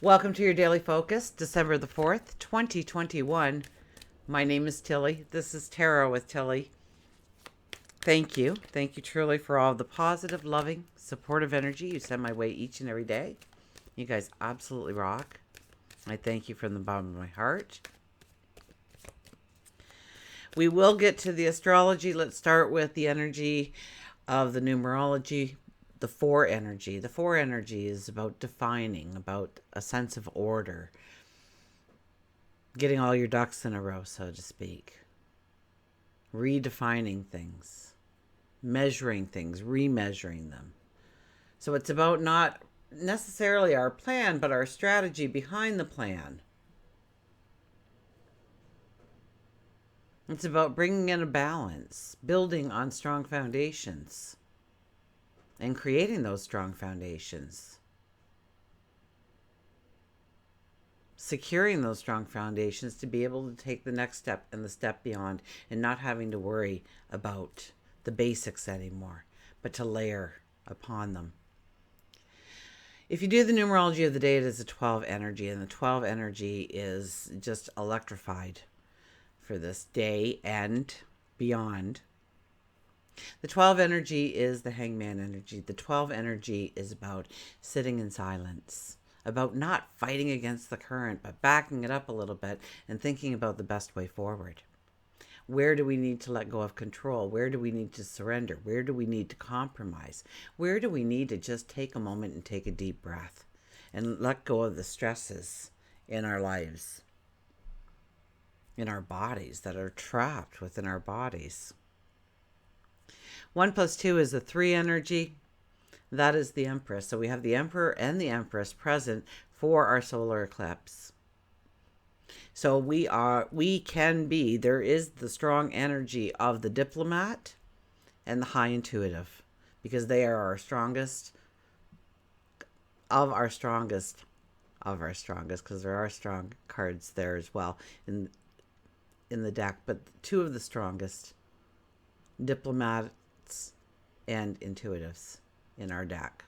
Welcome to your daily focus, December the 4th, 2021. My name is Tilly. This is Tarot with Tilly. Thank you. Thank you truly for all the positive, loving, supportive energy you send my way each and every day. You guys absolutely rock. I thank you from the bottom of my heart. We will get to the astrology. Let's start with the energy of the numerology. The four energy. The four energy is about defining, about a sense of order, getting all your ducks in a row, so to speak, redefining things, measuring things, remeasuring them. So it's about not necessarily our plan, but our strategy behind the plan. It's about bringing in a balance, building on strong foundations, and creating those strong foundations. Securing those strong foundations to be able to take the next step and the step beyond, and not having to worry about the basics anymore, but to layer upon them. If you do the numerology of the day, it is a 12 energy, and the 12 energy is just electrified for this day and beyond. The 12 energy is the hangman energy. The 12 energy is about sitting in silence, about not fighting against the current, but backing it up a little bit and thinking about the best way forward. Where do we need to let go of control? Where do we need to surrender? Where do we need to compromise? Where do we need to just take a moment and take a deep breath and let go of the stresses in our lives, in our bodies, that are trapped within our bodies? 1 + 2 is a 3 energy. That is the Empress. So we have the Emperor and the Empress present for our solar eclipse. So there is the strong energy of the diplomat and the high intuitive, because they are our strongest, because there are strong cards there as well in the deck, but two of the strongest, diplomats and intuitives in our deck.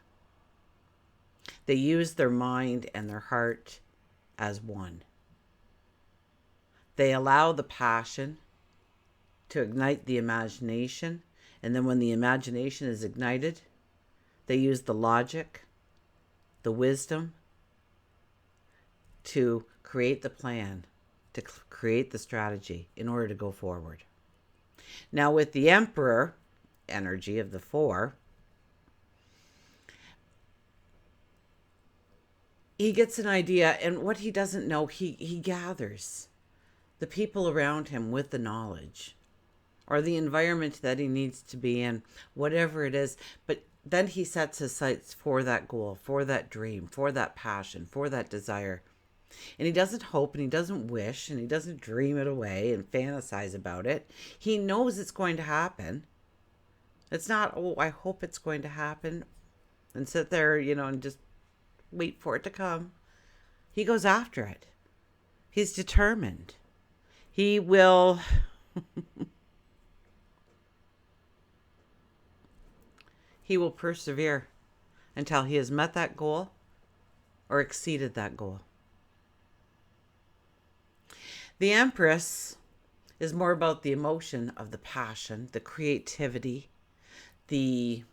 They use their mind and their heart as one. They allow the passion to ignite the imagination, and then when the imagination is ignited, they use the logic, the wisdom to create the plan, to create the strategy in order to go forward. Now with the Emperor energy of the 4, he gets an idea, and what he doesn't know, he gathers the people around him with the knowledge, or the environment that he needs to be in, whatever it is. But then he sets his sights for that goal, for that dream, for that passion, for that desire. And he doesn't hope, and he doesn't wish, and he doesn't dream it away and fantasize about it. He knows it's going to happen. It's not, oh, I hope it's going to happen, and sit there, and just wait for it to come. He goes after it. He's determined. He will he will persevere until he has met that goal or exceeded that goal. The Empress is more about the emotion of the passion, the creativity, the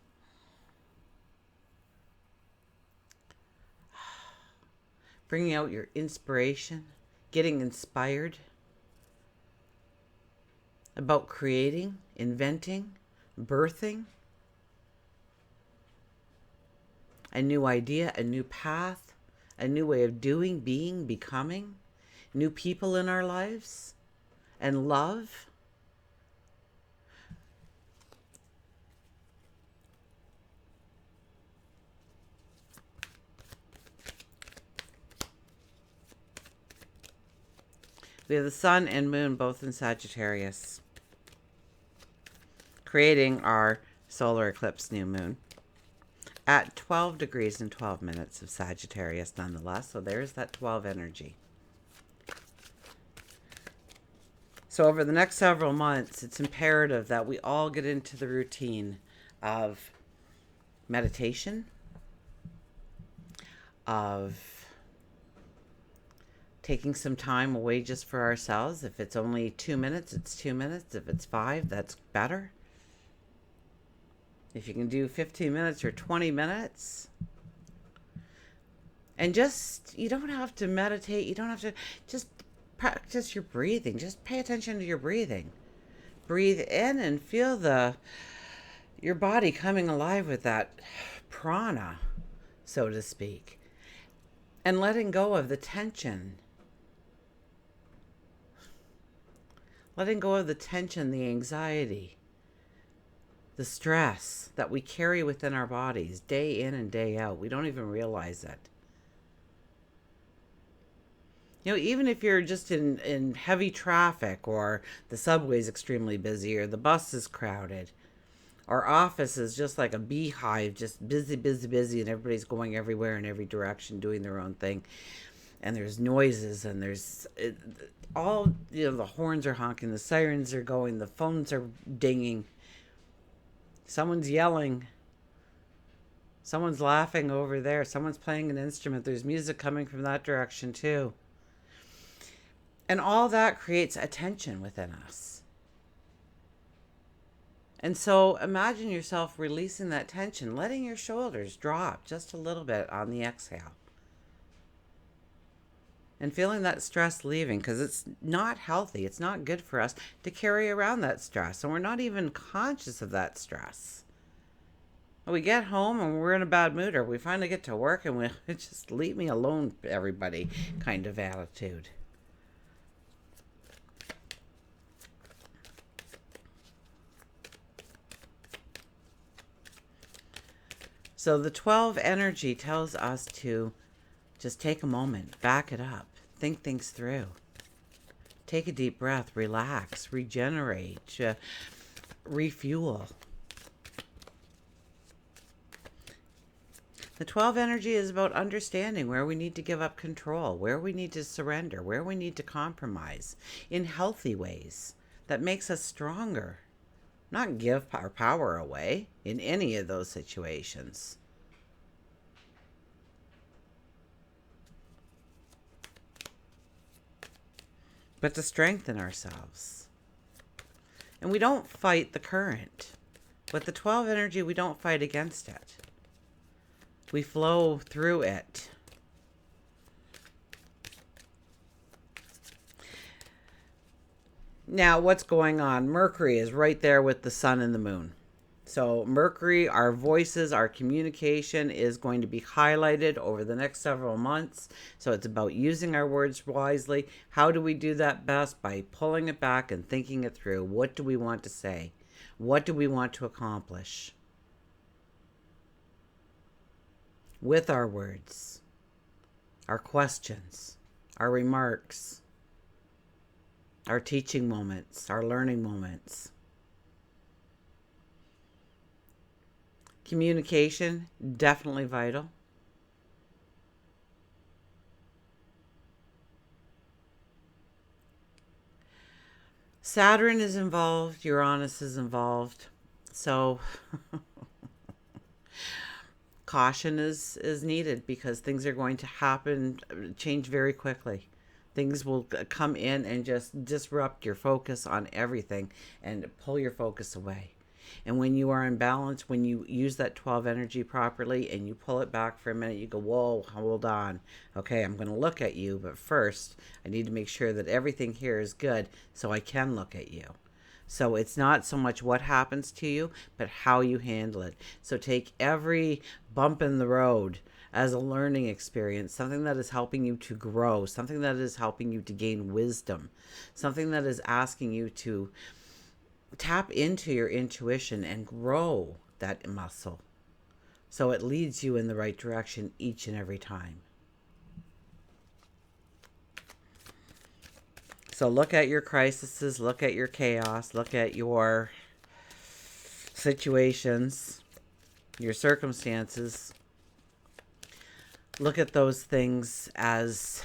bringing out your inspiration, getting inspired, about creating, inventing, birthing a new idea, a new path, a new way of doing, being, becoming, new people in our lives, and love. We have the Sun and Moon both in Sagittarius, creating our solar eclipse new moon at 12 degrees and 12 minutes of Sagittarius nonetheless. So there's that 12 energy. So over the next several months, it's imperative that we all get into the routine of meditation, of Taking some time away just for ourselves. If it's only 2 minutes, it's 2 minutes. If it's 5, that's better. If you can do 15 minutes or 20 minutes. And just, you don't have to meditate. You don't have to, just practice your breathing. Just pay attention to your breathing. Breathe in and feel your body coming alive with that prana, so to speak. And letting go of the tension. Letting go of the tension, the anxiety, the stress that we carry within our bodies day in and day out. We don't even realize it. You know, even if you're just in heavy traffic, or the subway's extremely busy, or the bus is crowded, our office is just like a beehive, just busy, busy, busy, and everybody's going everywhere in every direction, doing their own thing. And there's noises, and there's all, you know, the horns are honking, the sirens are going, the phones are dinging, someone's yelling, someone's laughing over there, someone's playing an instrument, there's music coming from that direction too. And all that creates a tension within us. And so imagine yourself releasing that tension, letting your shoulders drop just a little bit on the exhale. And feeling that stress leaving, because it's not healthy. It's not good for us to carry around that stress. And we're not even conscious of that stress. We get home and we're in a bad mood, or we finally get to work and we just leave me alone, everybody kind of attitude. So the 12 energy tells us to just take a moment, back it up, think things through. Take a deep breath, relax, regenerate, refuel. The 12 energy is about understanding where we need to give up control, where we need to surrender, where we need to compromise in healthy ways that makes us stronger. Not give our power away in any of those situations. But to strengthen ourselves. And we don't fight the current. With the 12 energy, we don't fight against it. We flow through it. Now, what's going on? Mercury is right there with the sun and the moon. So Mercury, our voices, our communication is going to be highlighted over the next several months. So it's about using our words wisely. How do we do that best? By pulling it back and thinking it through. What do we want to say? What do we want to accomplish with our words, our questions, our remarks, our teaching moments, our learning moments? Communication, definitely vital. Saturn is involved, Uranus is involved. So caution is needed, because things are going to happen, change very quickly. Things will come in and just disrupt your focus on everything and pull your focus away. And when you are in balance, when you use that 12 energy properly and you pull it back for a minute, you go, whoa, hold on. Okay, I'm going to look at you, but first I need to make sure that everything here is good so I can look at you. So it's not so much what happens to you, but how you handle it. So take every bump in the road as a learning experience, something that is helping you to grow, something that is helping you to gain wisdom, something that is asking you to tap into your intuition and grow that muscle so it leads you in the right direction each and every time. So look at your crises, look at your chaos, look at your situations, your circumstances. Look at those things as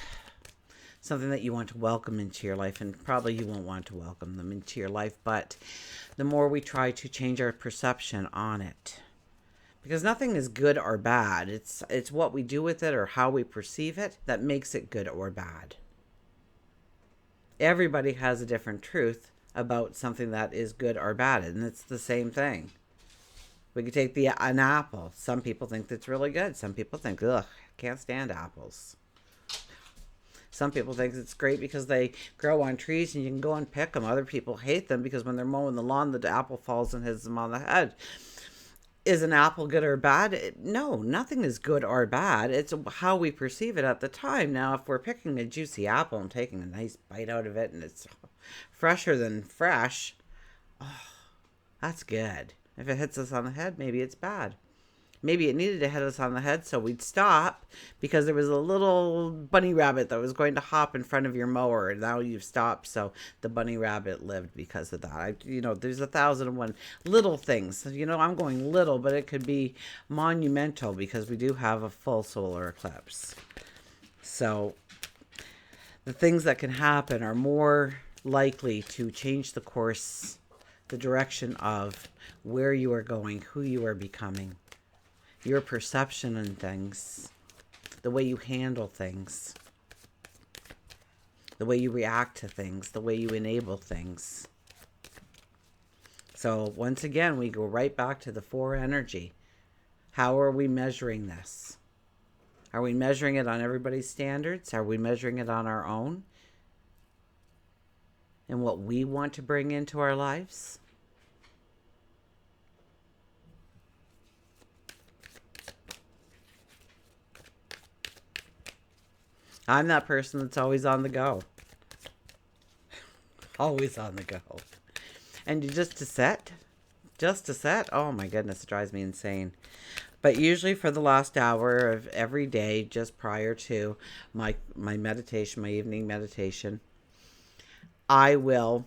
something that you want to welcome into your life, and probably you won't want to welcome them into your life, but the more we try to change our perception on it, because nothing is good or bad, it's what we do with it or how we perceive it that makes it good or bad. Everybody has a different truth about something that is good or bad, and it's the same thing. We could take an apple. Some people think that's really good. Some people think, ugh, can't stand apples. Some people think it's great because they grow on trees and you can go and pick them. Other people hate them because when they're mowing the lawn, the apple falls and hits them on the head. Is an apple good or bad? No, nothing is good or bad. It's how we perceive it at the time. Now, if we're picking a juicy apple and taking a nice bite out of it and it's fresher than fresh, that's good. If it hits us on the head, maybe it's bad. Maybe it needed to hit us on the head so we'd stop because there was a little bunny rabbit that was going to hop in front of your mower, and now you've stopped, so the bunny rabbit lived because of that. There's 1,001 little things. I'm going little, but it could be monumental because we do have a full solar eclipse. So the things that can happen are more likely to change the course, the direction of where you are going, who you are becoming, your perception on things, the way you handle things, the way you react to things, the way you enable things. So once again, we go right back to the 4 energy. How are we measuring this? Are we measuring it on everybody's standards? Are we measuring it on our own? And what we want to bring into our lives? I'm that person that's always on the go. Always on the go. And just to set, oh my goodness, it drives me insane. But usually for the last hour of every day, just prior to my meditation, my evening meditation, I will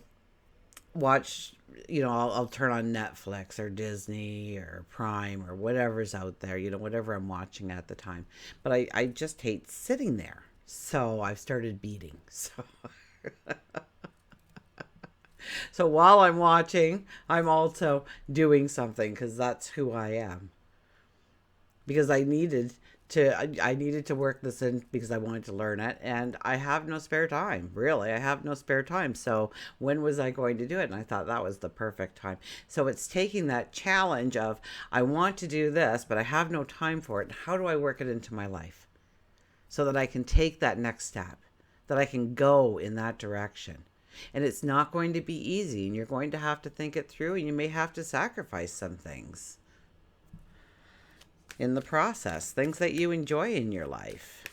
watch, I'll turn on Netflix or Disney or Prime or whatever's out there, whatever I'm watching at the time. But I just hate sitting there. So I've started beating. So while I'm watching, I'm also doing something because that's who I am. Because I needed to work this in because I wanted to learn it, and I have no spare time. Really, I have no spare time. So when was I going to do it? And I thought that was the perfect time. So it's taking that challenge of I want to do this, but I have no time for it. How do I work it into my life so that I can take that next step, that I can go in that direction? And it's not going to be easy, and you're going to have to think it through, and you may have to sacrifice some things in the process, things that you enjoy in your life.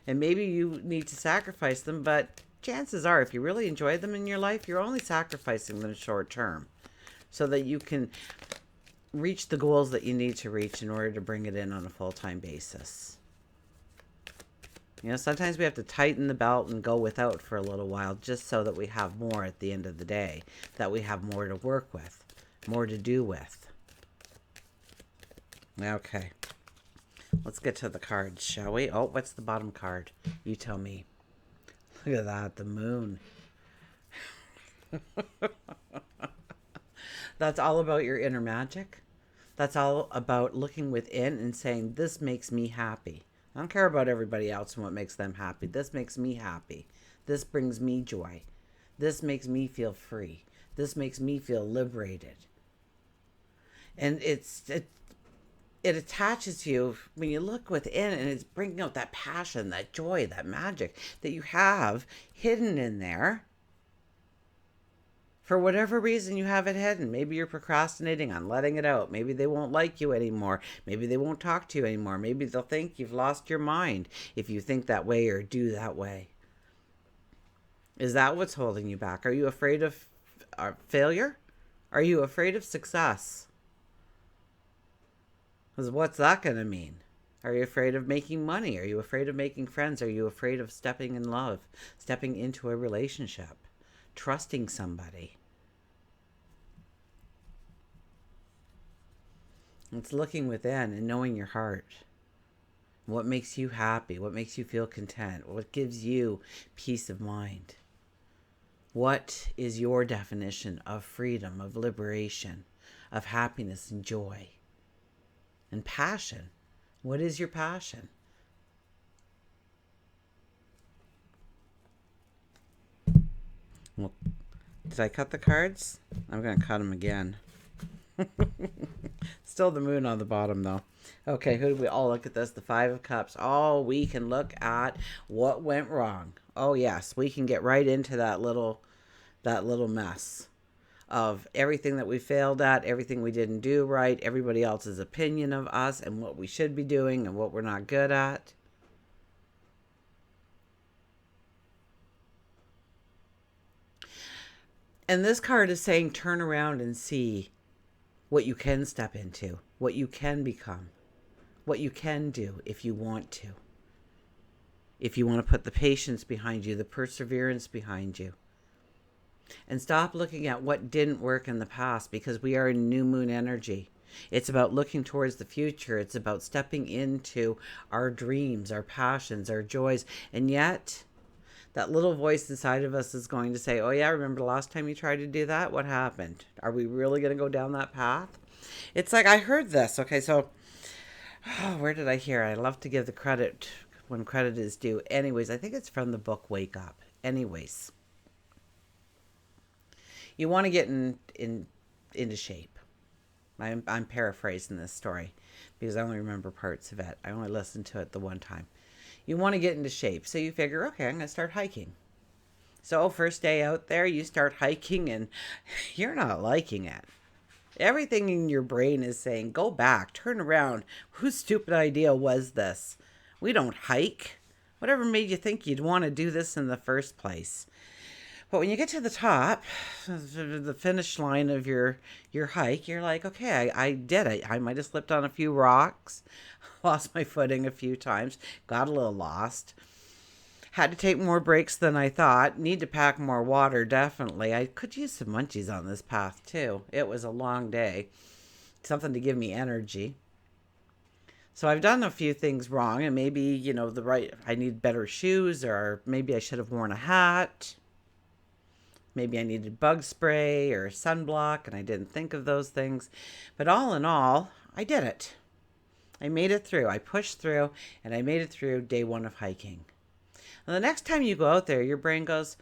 And maybe you need to sacrifice them, but chances are, if you really enjoy them in your life, you're only sacrificing them short term so that you can reach the goals that you need to reach in order to bring it in on a full-time basis. Sometimes we have to tighten the belt and go without for a little while just so that we have more at the end of the day, that we have more to work with, more to do with. Okay. Let's get to the cards, shall we? Oh, what's the bottom card? You tell me. Look at that, the moon. That's all about your inner magic. That's all about looking within and saying, this makes me happy. I don't care about everybody else and what makes them happy. This makes me happy. This brings me joy. This makes me feel free. This makes me feel liberated. And it attaches you when you look within, and it's bringing out that passion, that joy, that magic that you have hidden in there. For whatever reason you have it hidden. Maybe you're procrastinating on letting it out. Maybe they won't like you anymore. Maybe they won't talk to you anymore. Maybe they'll think you've lost your mind if you think that way or do that way. Is that what's holding you back? Are you afraid of failure? Are you afraid of success? Because what's that going to mean? Are you afraid of making money? Are you afraid of making friends? Are you afraid of stepping in love, stepping into a relationship, trusting somebody? It's looking within and knowing your heart. What makes you happy? What makes you feel content? What gives you peace of mind? What is your definition of freedom, of liberation, of happiness and joy? And passion. What is your passion? Well, did I cut the cards? I'm going to cut them again. Still the moon on the bottom, though. Okay, who do we all look at this? The Five of Cups. Oh, we can look at what went wrong. Oh, yes, we can get right into that little mess of everything that we failed at, everything we didn't do right, everybody else's opinion of us and what we should be doing and what we're not good at. And this card is saying turn around and see what you can step into, what you can become, what you can do if you want to. If you want to put the patience behind you, the perseverance behind you. And stop looking at what didn't work in the past, because we are in new moon energy. It's about looking towards the future. It's about stepping into our dreams, our passions, our joys. And yet, that little voice inside of us is going to say, oh yeah, remember the last time you tried to do that? What happened? Are we really going to go down that path? It's like, I heard this. Okay, so where did I hear? I love to give the credit when credit is due. Anyways, I think it's from the book Wake Up. Anyways, you want to get into shape. I'm paraphrasing this story because I only remember parts of it. I only listened to it the one time. You want to get into shape. So you figure, okay, I'm going to start hiking. So first day out there, you start hiking and you're not liking it. Everything in your brain is saying, go back, turn around. Whose stupid idea was this? We don't hike. Whatever made you think you'd want to do this in the first place? But when you get to the top, the finish line of your hike, you're like, okay, I did it. I might have slipped on a few rocks, lost my footing a few times, got a little lost. Had to take more breaks than I thought. Need to pack more water, definitely. I could use some munchies on this path, too. It was a long day. Something to give me energy. So I've done a few things wrong, and maybe, I need better shoes, or maybe I should have worn a hat. Maybe I needed bug spray or sunblock, and I didn't think of those things. But all in all, I did it. I made it through. I pushed through, and I made it through day one of hiking. And the next time you go out there, your brain goes,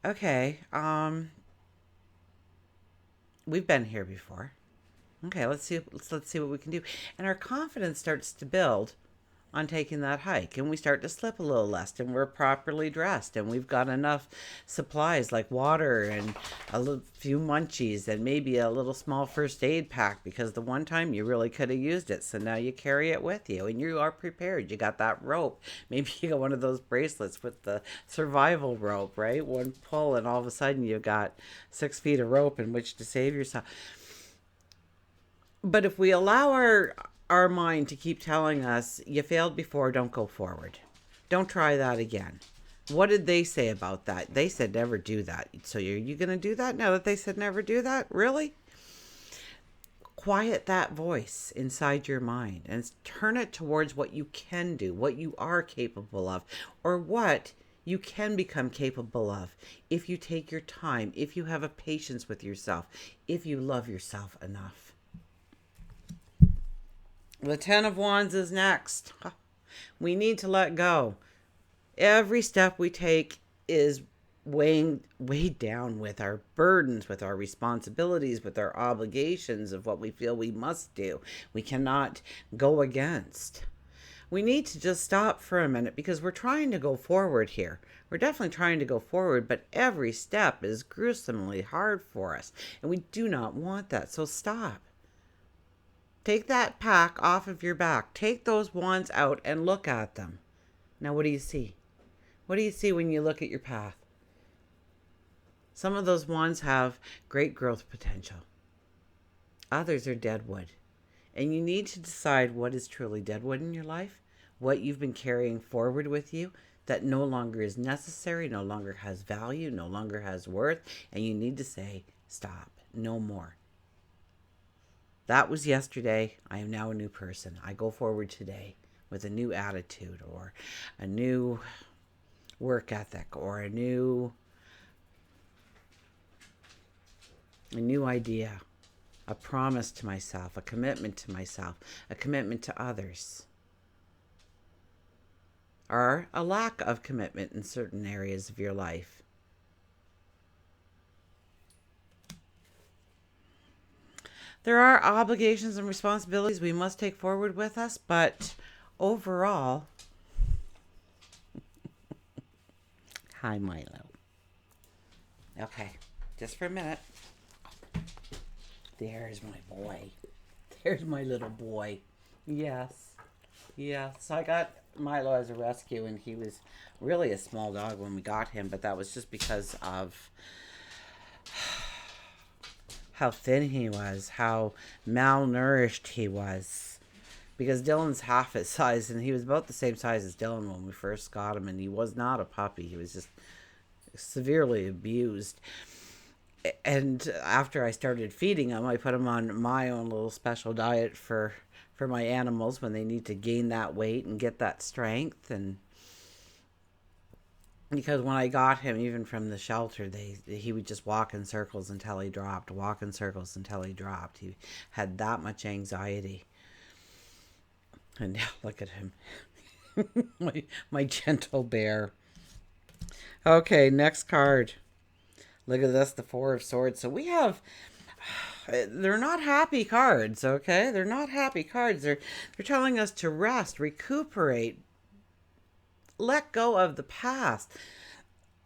okay, we've been here before. Okay, let's see what we can do. And our confidence starts to build on taking that hike, and we start to slip a little less, and we're properly dressed, and we've got enough supplies like water and few munchies and maybe a little small first aid pack, because the one time you really could have used it, so now you carry it with you and you are prepared. You got that rope, maybe you got one of those bracelets with the survival rope, right? One pull and all of a sudden you've got 6 feet of rope in which to save yourself. But if we allow our mind to keep telling us, you failed before, don't go forward. Don't try that again. What did they say about that? They said never do that. So are you going to do that now that they said never do that? Really? Quiet that voice inside your mind and turn it towards what you can do, what you are capable of, or what you can become capable of if you take your time, if you have a patience with yourself, if you love yourself enough. The Ten of Wands is next. We need to let go. Every step we take is weighed down with our burdens, with our responsibilities, with our obligations of what we feel we must do. We cannot go against. We need to just stop for a minute because we're trying to go forward here. We're definitely trying to go forward, but every step is gruesomely hard for us, and we do not want that. So stop. Take that pack off of your back. Take those wands out and look at them. Now, what do you see? What do you see when you look at your path? Some of those wands have great growth potential. Others are dead wood. And you need to decide what is truly dead wood in your life, what you've been carrying forward with you that no longer is necessary, no longer has value, no longer has worth, and you need to say, stop, no more. That was yesterday. I am now a new person. I go forward today with a new attitude or a new work ethic or a new idea, a promise to myself, a commitment to myself, a commitment to others, or a lack of commitment in certain areas of your life. There are obligations and responsibilities we must take forward with us, but overall, hi, Milo. Okay, just for a minute. There's my boy. There's my little boy. Yes. Yes. I got Milo as a rescue, and he was really a small dog when we got him, but that was just because of how thin he was, how malnourished he was. Because Dylan's half his size, and he was about the same size as Dylan when we first got him, and he was not a puppy. He was just severely abused. And after I started feeding him, I put him on my own little special diet for my animals when they need to gain that weight and get that strength. And because when I got him, even from the shelter, he would just walk in circles until he dropped, walk in circles until he dropped. He had that much anxiety. And now look at him. my gentle bear. Okay, next card. Look at this, the Four of Swords. So we have, they're not happy cards, okay? They're not happy cards. They're telling us to rest, recuperate, let go of the past.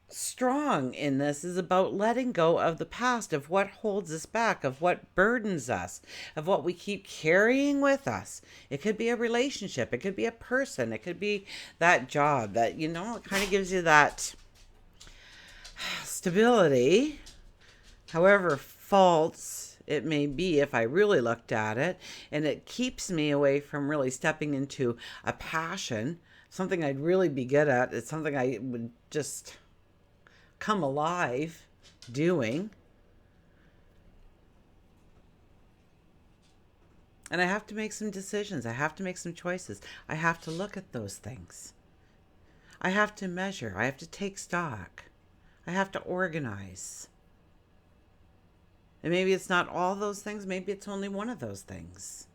Strong in this is about letting go of the past, of what holds us back, of what burdens us, of what we keep carrying with us. It could be a relationship, it could be a person, it could be that job that, it kind of gives you that stability, however false it may be if I really looked at it, and it keeps me away from really stepping into a passion, something I'd really be good at. It's something I would just come alive doing. And I have to make some decisions. I have to make some choices. I have to look at those things. I have to measure. I have to take stock. I have to organize. And maybe it's not all those things. Maybe it's only one of those things.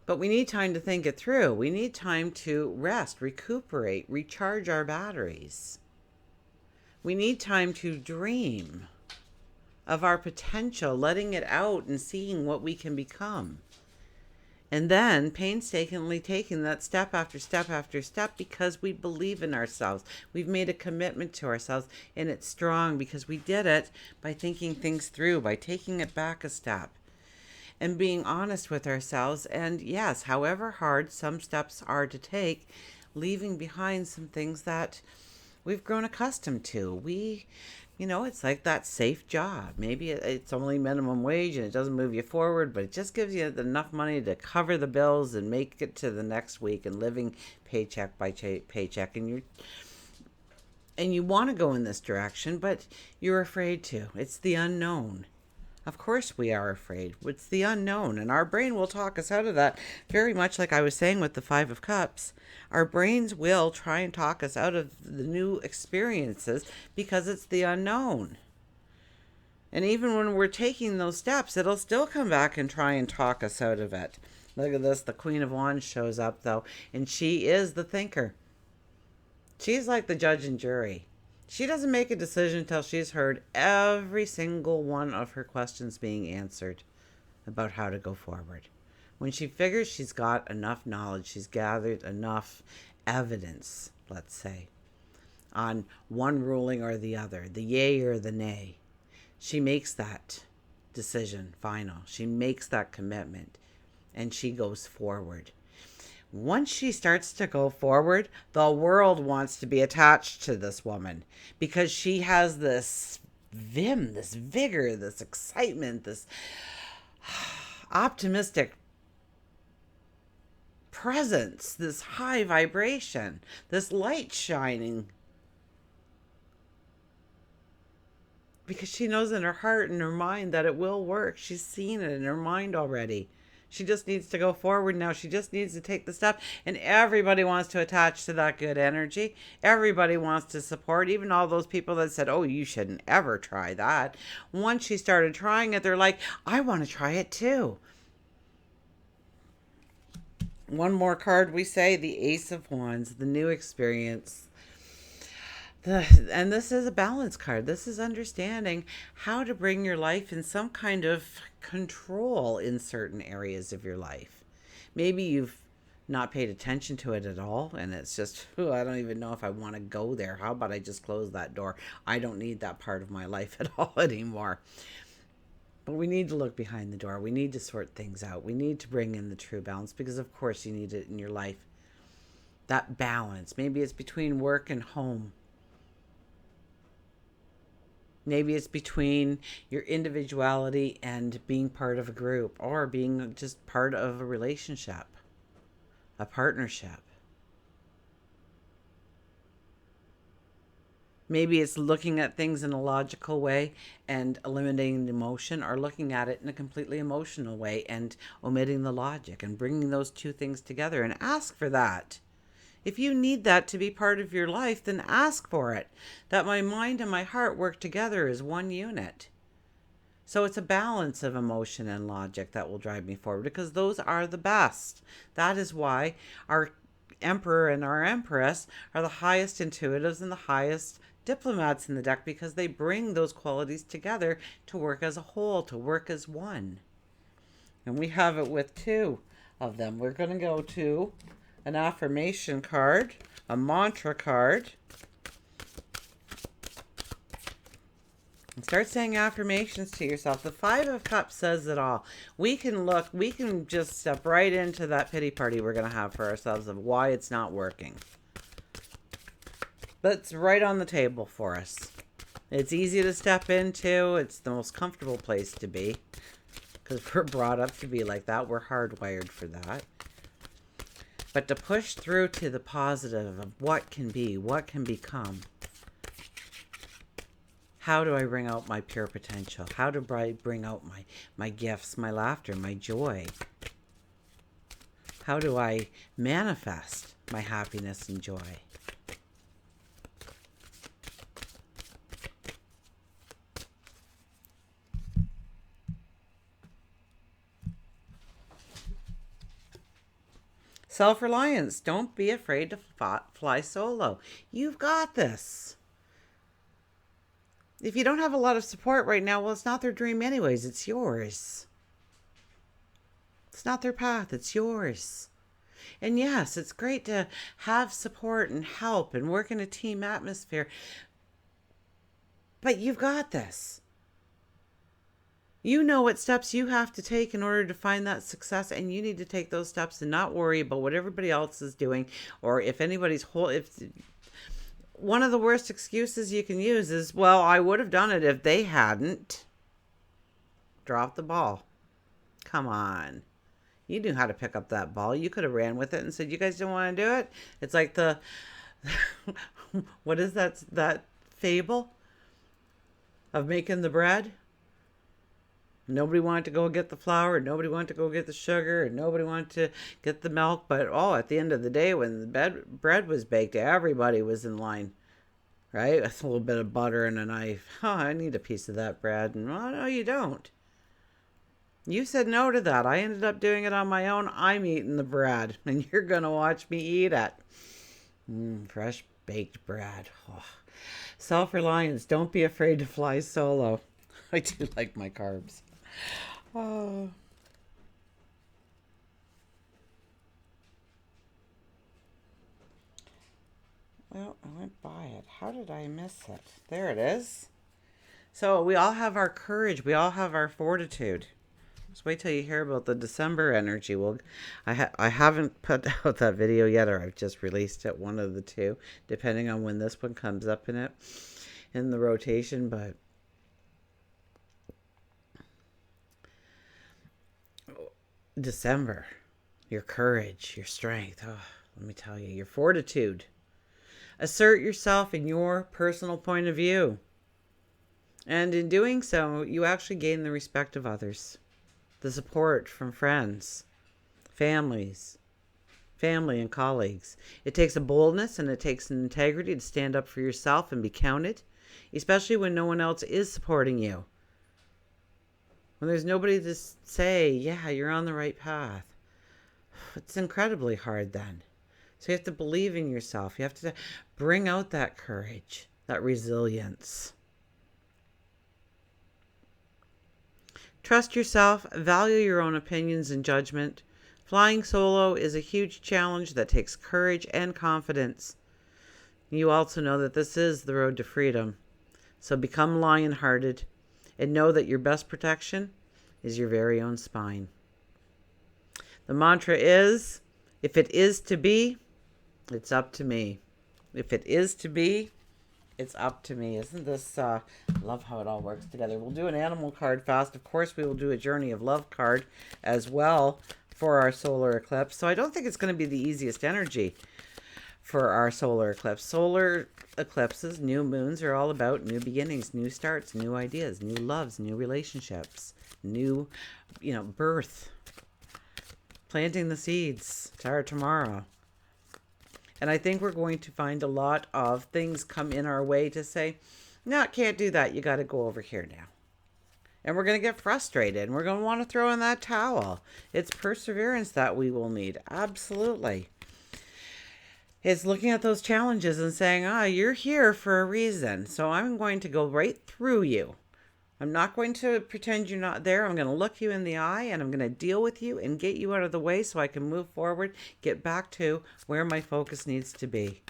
But we need time to think it through. We need time to rest, recuperate, recharge our batteries. We need time to dream of our potential, letting it out and seeing what we can become. And then painstakingly taking that step after step after step because we believe in ourselves. We've made a commitment to ourselves, and it's strong because we did it by thinking things through, by taking it back a step and being honest with ourselves. And yes, however hard some steps are to take, leaving behind some things that we've grown accustomed to. It's like that safe job. Maybe it's only minimum wage and it doesn't move you forward, but it just gives you enough money to cover the bills and make it to the next week and living paycheck by paycheck. And you want to go in this direction, but you're afraid to. It's the unknown. Of course we are afraid. It's the unknown, and our brain will talk us out of that. Very much like I was saying with the Five of Cups. Our brains will try and talk us out of the new experiences because it's the unknown. And even when we're taking those steps, it'll still come back and try and talk us out of it. Look at this. The Queen of Wands shows up, though, and she is the thinker. She's like the judge and jury. She doesn't make a decision until she's heard every single one of her questions being answered about how to go forward. When she figures she's got enough knowledge, she's gathered enough evidence, let's say, on one ruling or the other, the yay or the nay, she makes that decision final. She makes that commitment, and she goes forward. Once she starts to go forward, the world wants to be attached to this woman because she has this vim, this vigor, this excitement, this optimistic presence, this high vibration, this light shining. Because she knows in her heart and her mind that it will work. She's seen it in her mind already. She just needs to go forward now. She just needs to take the step. And everybody wants to attach to that good energy. Everybody wants to support. Even all those people that said, oh, you shouldn't ever try that. Once she started trying it, they're like, I want to try it too. One more card we say, the Ace of Wands, the new experience. And this is a balance card. This is understanding how to bring your life in some kind of control in certain areas of your life. Maybe you've not paid attention to it at all, and it's just, oh, I don't even know if I want to go there. How about I just close that door? I don't need that part of my life at all anymore. But we need to look behind the door. We need to sort things out. We need to bring in the true balance, because of course you need it in your life. That balance. Maybe it's between work and home. Maybe it's between your individuality and being part of a group, or being just part of a relationship, a partnership. Maybe it's looking at things in a logical way and eliminating the emotion, or looking at it in a completely emotional way and omitting the logic, and bringing those two things together. And ask for that. If you need that to be part of your life, then ask for it. That my mind and my heart work together as one unit. So it's a balance of emotion and logic that will drive me forward, because those are the best. That is why our Emperor and our Empress are the highest intuitives and the highest diplomats in the deck, because they bring those qualities together to work as a whole, to work as one. And we have it with two of them. We're going to go to an affirmation card, a mantra card. And start saying affirmations to yourself. The Five of Cups says it all. We can just step right into that pity party we're going to have for ourselves of why it's not working. But it's right on the table for us. It's easy to step into. It's the most comfortable place to be, because we're brought up to be like that. We're hardwired for that. But to push through to the positive of what can be, what can become. How do I bring out my pure potential? How do I bring out my gifts, my laughter, my joy? How do I manifest my happiness and joy? Self-reliance. Don't be afraid to fly solo. You've got this. If you don't have a lot of support right now, well, it's not their dream anyways. It's yours. It's not their path. It's yours. And yes, it's great to have support and help and work in a team atmosphere. But you've got this. You know what steps you have to take in order to find that success, and you need to take those steps and not worry about what everybody else is doing, or if anybody's one of the worst excuses you can use is, well, I would have done it if they hadn't. Drop the ball. Come on. You knew how to pick up that ball. You could have ran with it and said, you guys don't want to do it? It's like the what is that fable of making the bread? Nobody wanted to go get the flour, nobody wanted to go get the sugar, and nobody wanted to get the milk. But at the end of the day, when the bread was baked, everybody was in line, right? With a little bit of butter and a knife. Oh, I need a piece of that bread. And well, no, you don't. You said no to that. I ended up doing it on my own. I'm eating the bread, and you're going to watch me eat it. Fresh baked bread. Oh. Self-reliance. Don't be afraid to fly solo. I do like my carbs. Oh. Well, I went by it. How did I miss it? There it is. So we all have our courage. We all have our fortitude. Just wait till you hear about the December energy. Well, I haven't put out that video yet, or I've just released it, one of the two, depending on when this one comes up in the rotation. But December, your courage, your strength. Oh, let me tell you, your fortitude. Assert yourself in your personal point of view. And in doing so, you actually gain the respect of others, the support from friends, family and colleagues. It takes a boldness and it takes an integrity to stand up for yourself and be counted, especially when no one else is supporting you. When there's nobody to say, yeah, you're on the right path. It's incredibly hard then. So you have to believe in yourself. You have to bring out that courage. that resilience. Trust yourself, value your own opinions and judgment. Flying solo is a huge challenge that takes courage and confidence. You also know that this is the road to freedom. So become lion-hearted and know that your best protection is your very own spine. The mantra is, if it is to be, it's up to me. If it is to be, it's up to me. Isn't this, love how it all works together. We'll do an animal card fast. Of course, we will do a journey of love card as well for our solar eclipse. So I don't think it's going to be the easiest energy for our solar eclipse. Solar eclipses, new moons, are all about new beginnings, new starts, new ideas, new loves, new relationships, new, birth, planting the seeds to our tomorrow. And I think we're going to find a lot of things come in our way to say, no, can't do that. You got to go over here now. And we're going to get frustrated and we're going to want to throw in that towel. It's perseverance that we will need. Absolutely. It's looking at those challenges and saying, you're here for a reason. So I'm going to go right through you. I'm not going to pretend you're not there. I'm going to look you in the eye and I'm going to deal with you and get you out of the way so I can move forward, get back to where my focus needs to be.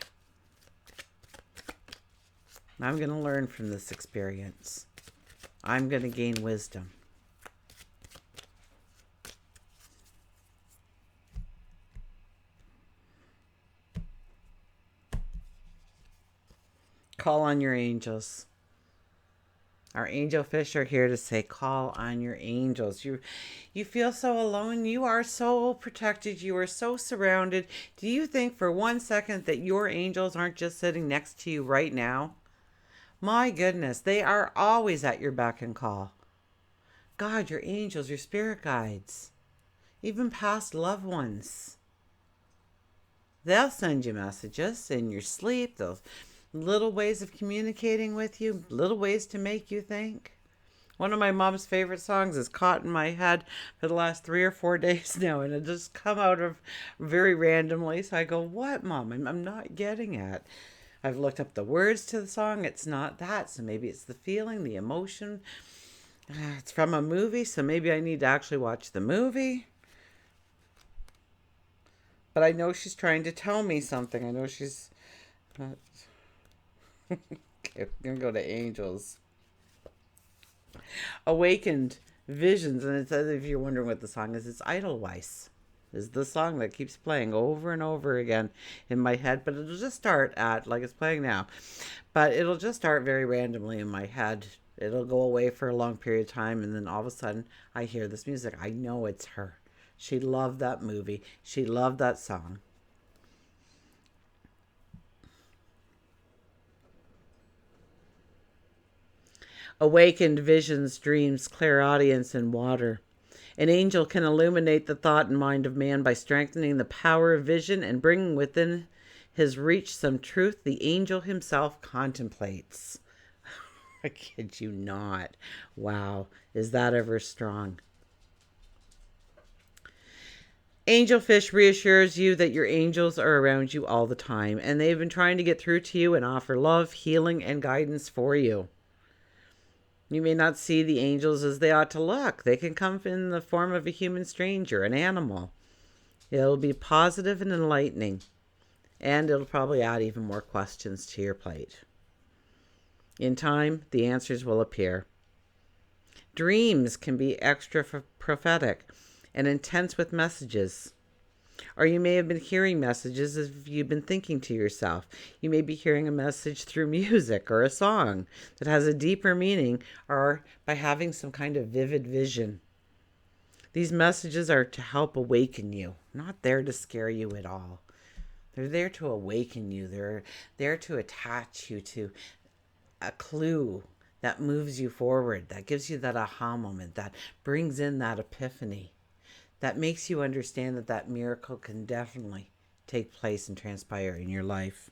I'm going to learn from this experience. I'm going to gain wisdom. Call on your angels. Our angel fish are here to say, call on your angels. You feel so alone. You are so protected. You are so surrounded. Do you think for 1 second that your angels aren't just sitting next to you right now? My goodness, they are always at your beck and call. God, your angels, your spirit guides, even past loved ones. They'll send you messages in your sleep. They'll little ways of communicating with you, little ways to make you think. One of my mom's favorite songs is caught in my head for the last 3 or 4 days now, and it just come out of very randomly. So I go, what, Mom? I'm not getting it. I've looked up the words to the song. It's not that. So maybe it's the feeling, the emotion. It's from a movie, so maybe I need to actually watch the movie. But I know she's trying to tell me something. I know she's... Okay, we're going to go to angels. Awakened visions. And it's, if you're wondering what the song is, it's Edelweiss. Is the song that keeps playing over and over again in my head. But it'll just start at, like it's playing now. But it'll just start very randomly in my head. It'll go away for a long period of time. And then all of a sudden, I hear this music. I know it's her. She loved that movie. She loved that song. Awakened visions, dreams, clairaudience, and water. An angel can illuminate the thought and mind of man by strengthening the power of vision and bringing within his reach some truth the angel himself contemplates. I kid you not. Wow, is that ever strong? Angelfish reassures you that your angels are around you all the time, and they've been trying to get through to you and offer love, healing, and guidance for you. You may not see the angels as they ought to look. They can come in the form of a human stranger, an animal. It'll be positive and enlightening, and it'll probably add even more questions to your plate. In time, the answers will appear. Dreams can be extra prophetic and intense with messages. Or you may have been hearing messages as you've been thinking to yourself. You may be hearing a message through music or a song that has a deeper meaning, or by having some kind of vivid vision. These messages are to help awaken you, not there to scare you at all. They're there to awaken you. They're there to attach you to a clue that moves you forward, that gives you that aha moment, that brings in that epiphany, that makes you understand that that miracle can definitely take place and transpire in your life.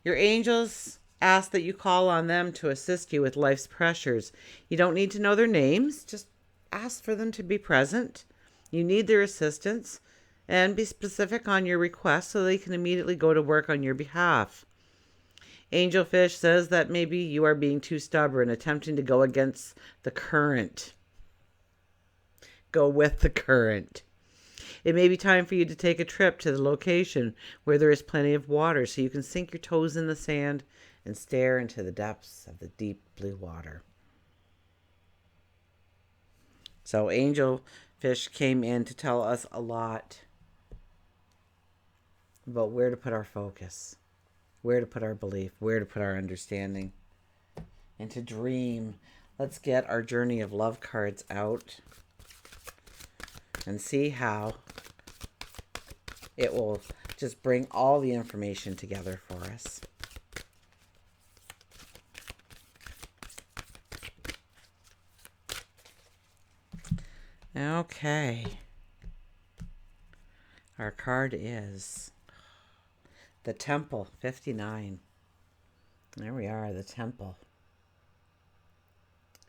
Your angels ask that you call on them to assist you with life's pressures. You don't need to know their names, just ask for them to be present. You need their assistance, and be specific on your request so they can immediately go to work on your behalf. Angelfish says that maybe you are being too stubborn, attempting to go against the current. Go with the current. It may be time for you to take a trip to the location where there is plenty of water so you can sink your toes in the sand and stare into the depths of the deep blue water. So Angelfish came in to tell us a lot about where to put our focus, where to put our belief, where to put our understanding, and to dream. Let's get our Journey of Love cards out and see how it will just bring all the information together for us. Okay. Our card is the Temple, 59. There we are, the Temple.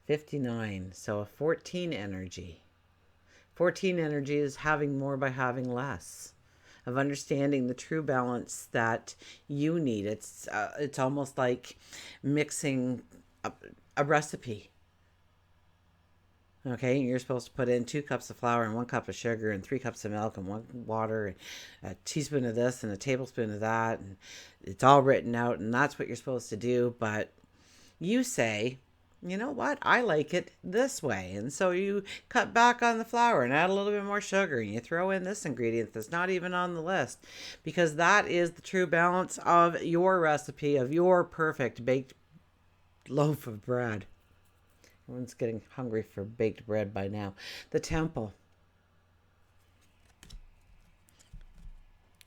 59, so a 14 energy. 14 energy is having more by having less, of understanding the true balance that you need. It's almost like mixing a recipe. Okay, you're supposed to put in 2 cups of flour and 1 cup of sugar and 3 cups of milk and 1 water and a teaspoon of this and a tablespoon of that, and it's all written out, and that's what you're supposed to do. But you say, you know what, I like it this way, and so you cut back on the flour and add a little bit more sugar, and you throw in this ingredient that's not even on the list, because that is the true balance of your recipe, of your perfect baked loaf of bread. Everyone's getting hungry for baked bread by now. The Temple.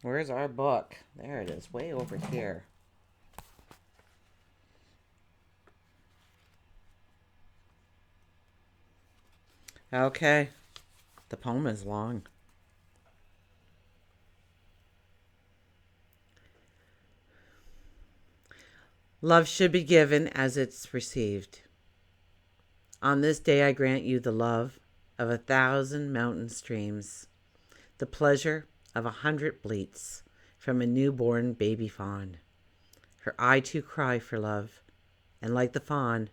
Where's our book? There it is, way over here. Okay. The poem is long. Love should be given as it's received. On this day I grant you the love of 1,000 mountain streams, the pleasure of 100 bleats from a newborn baby fawn. For I too cry for love, and like the fawn,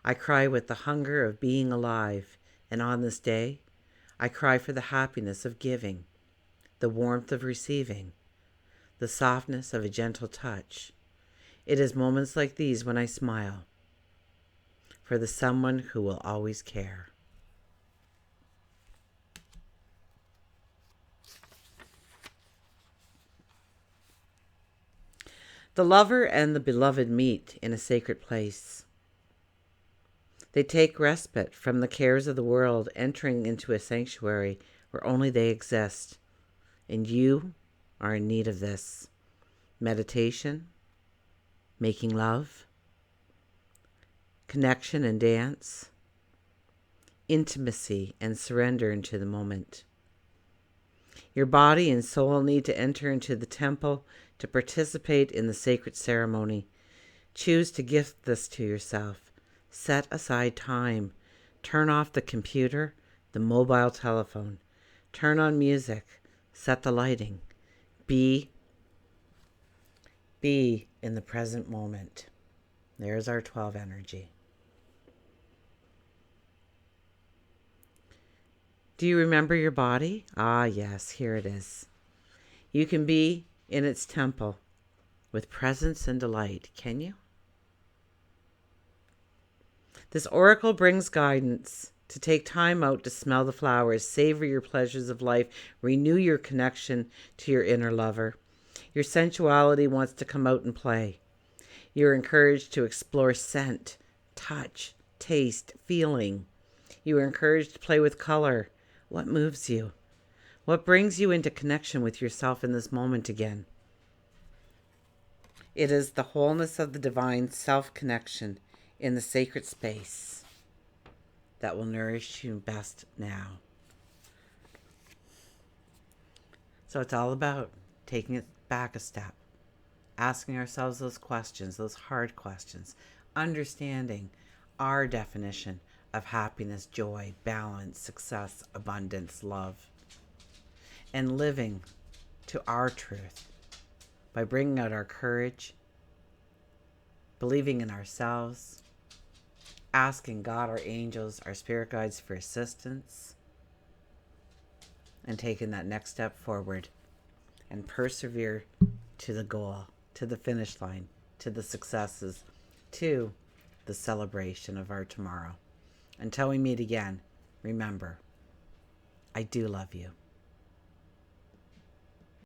I cry with the hunger of being alive, and on this day I cry for the happiness of giving, the warmth of receiving, the softness of a gentle touch. It is moments like these when I smile, for the someone who will always care. The lover and the beloved meet in a sacred place. They take respite from the cares of the world, entering into a sanctuary where only they exist. And you are in need of this. Meditation, making love, connection and dance, intimacy and surrender into the moment. Your body and soul need to enter into the temple to participate in the sacred ceremony. Choose to gift this to yourself. Set aside time. Turn off the computer, the mobile telephone. Turn on music. Set the lighting. Be in the present moment. There's our 12 energy. Do you remember your body? Ah, yes, here it is. You can be in its temple with presence and delight, can you? This oracle brings guidance to take time out to smell the flowers, savor your pleasures of life, renew your connection to your inner lover. Your sensuality wants to come out and play. You're encouraged to explore scent, touch, taste, feeling. You are encouraged to play with color. What moves you? What brings you into connection with yourself in this moment again? It is the wholeness of the divine self-connection in the sacred space that will nourish you best now. So it's all about taking it back a step, asking ourselves those questions, those hard questions, understanding our definition of happiness, joy, balance, success, abundance, love, and living to our truth by bringing out our courage believing in ourselves, asking God, our angels, our spirit guides for assistance, and taking that next step forward and persevere to the goal, to the finish line, to the successes, to the celebration of our tomorrow. Until we meet again, remember, I do love you.